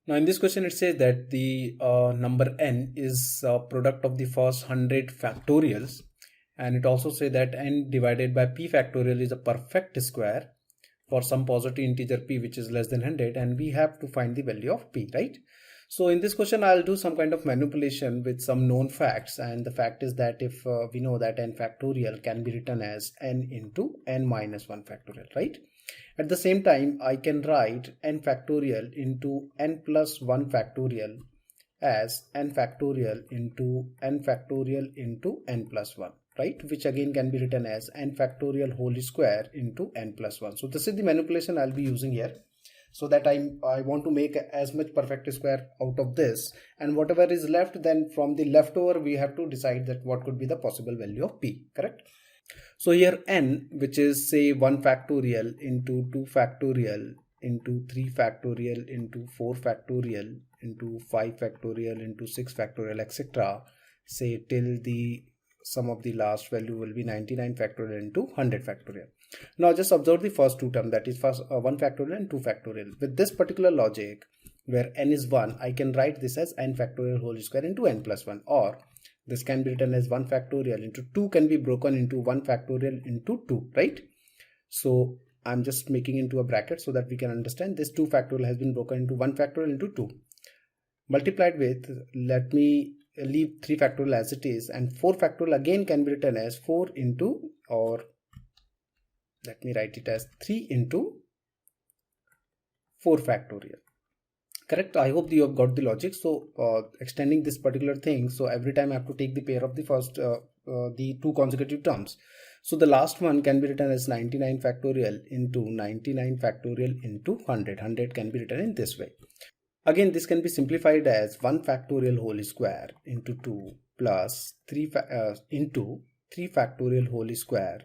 Now in this question it says that the number n is product of the first 100 factorials, and it also says that n divided by p factorial is a perfect square for some positive integer p which is less than 100, and we have to find the value of p, right? So in this question I'll do some kind of manipulation with some known facts, and the fact is that if we know that n factorial can be written as n into n minus 1 factorial, right? At the same time, I can write n factorial into n plus 1 factorial as n factorial into n factorial into n plus 1, right? Which again can be written as n factorial whole square into n plus 1. So this is the manipulation I'll be using here, so that I want to make as much perfect square out of this, and whatever is left, then from the leftover we have to decide that what could be the possible value of p, correct? So here n, which is say 1 factorial into 2 factorial into 3 factorial into 4 factorial into 5 factorial into 6 factorial, etc., say till the sum of the last value will be 99 factorial into 100 factorial. Now just observe the first two terms, that is first 1 factorial and 2 factorial. With this particular logic where n is 1, I can write this as n factorial whole square into n plus 1, or this can be written as 1 factorial into 2 can be broken into 1 factorial into 2, right? So I'm just making into a bracket so that we can understand this 2 factorial has been broken into 1 factorial into 2. Multiplied with, let me leave 3 factorial as it is, and 4 factorial again can be written as 4 into, or let me write it as 3 into 4 factorial. Correct? I hope you have got the logic. So extending this particular thing, so every time I have to take the pair of the first the two consecutive terms. So the last one can be written as 99 factorial into 99 factorial into 100. 100 can be written in this way. Again, this can be simplified as 1 factorial whole square into 2 plus 3 into 3 factorial whole square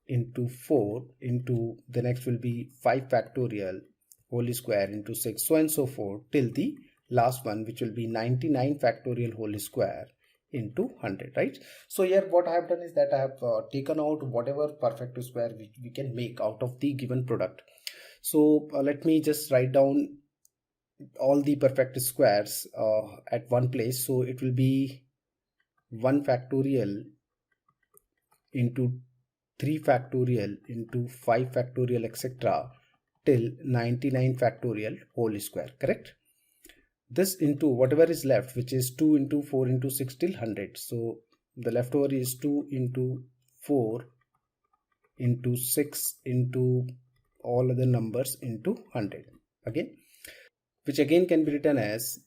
into 4 into the next will be 5 factorial whole square into 6, so and so forth till the last one, which will be 99 factorial whole square into 100, right? So here what I have done is that I have taken out whatever perfect square we can make out of the given product. So let me just write down all the perfect squares at one place. So it will be 1 factorial into 3 factorial into 5 factorial, etc., till 99 factorial whole square, correct? This into whatever is left, which is 2 into 4 into 6 till 100. So the leftover is 2 into 4 into 6 into all other numbers into 100 again, which again can be written as,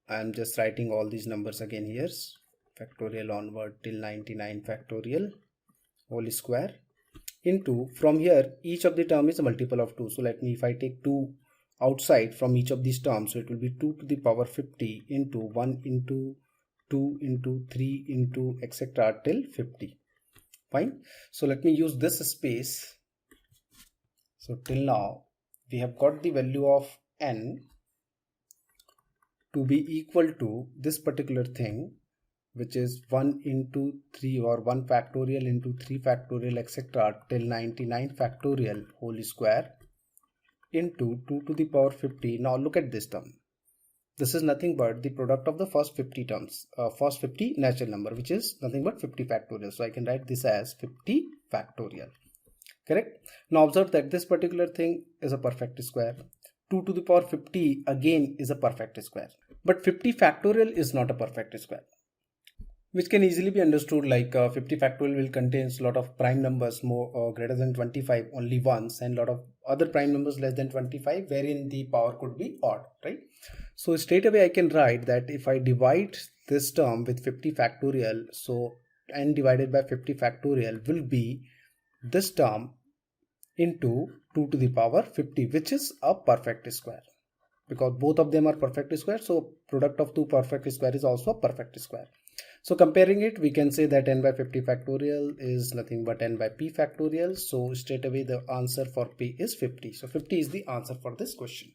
I am just writing all these numbers again here, factorial onward till 99 factorial whole square into, from here each of the term is a multiple of 2. So let me, if I take 2 outside from each of these terms, so it will be 2 to the power 50 into 1 into 2 into 3 into etc. till 50. Fine. So let me use this space. So till now we have got the value of n to be equal to this particular thing, which is 1 into 3 or 1 factorial into 3 factorial, etc., till 99 factorial whole square into 2 to the power 50. Now look at this term. This is nothing but the product of the first 50 terms, first 50 natural number, which is nothing but 50 factorial. So I can write this as 50 factorial. Correct? Now observe that this particular thing is a perfect square. 2 to the power 50 again is a perfect square. But 50 factorial is not a perfect square, which can easily be understood like 50 factorial will contain a lot of prime numbers more greater than 25 only once, and a lot of other prime numbers less than 25 wherein the power could be odd, right? So straight away I can write that if I divide this term with 50 factorial, so n divided by 50 factorial will be this term into 2 to the power 50, which is a perfect square, because both of them are perfect square. So product of two perfect square is also a perfect square. So comparing it, we can say that n by 50 factorial is nothing but n by p factorial. So straight away the answer for p is 50. So 50 is the answer for this question.